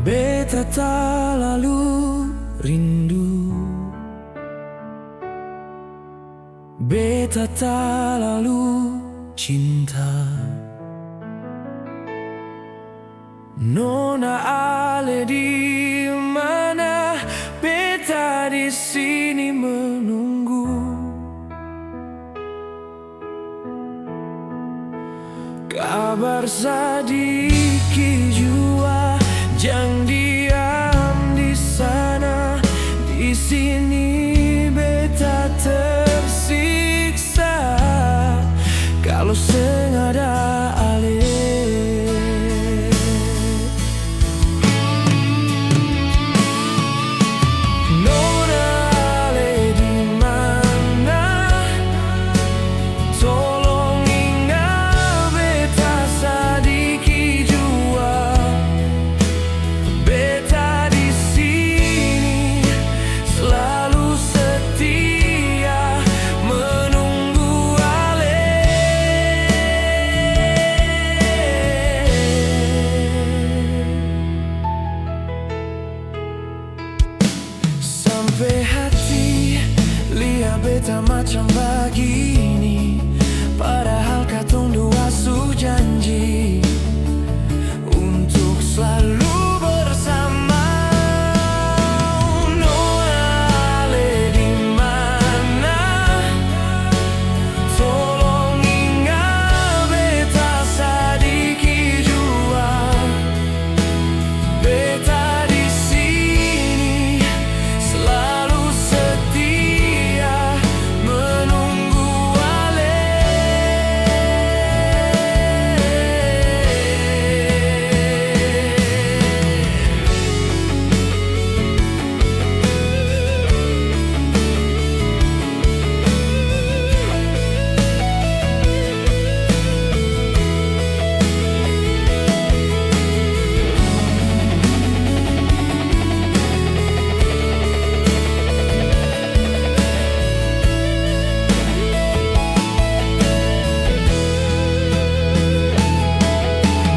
Beta tak lalu rindu, beta tak lalu cinta. Nona ale di mana? Beta di sini menunggu. Kabar sedikit jua, jangan diam di sana. Di sini beta tersiksa kalau sengaja ale. Nona ale di mana? Tolong ingat beta sedikit jua. Beta di sini selalu setia menunggu ale. Sampai hati lihat beta macam begini, padahal katong dua su janji untuk selalu bersama. Nona ale di mana? Tolong ingat beta sedikit jua. Beta di sini selalu setia menunggu ale.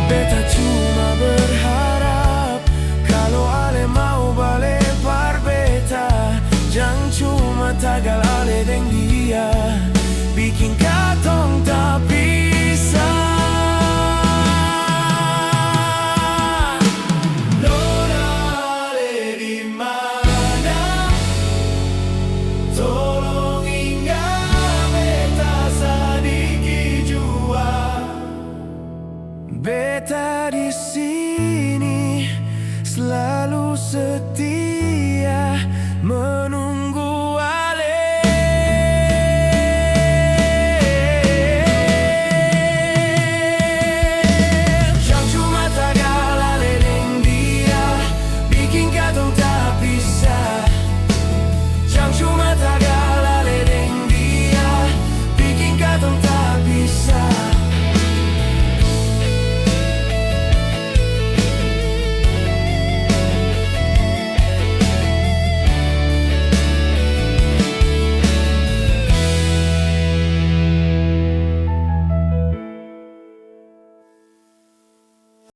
Beta cuma berharap kalau ale mau balik par beta. Jangan cuma tagal ale deng dia, bikin katong tak bisa. Nona ale di mana? Tolong ingat beta sedikit jua. Beta di sini selalu setia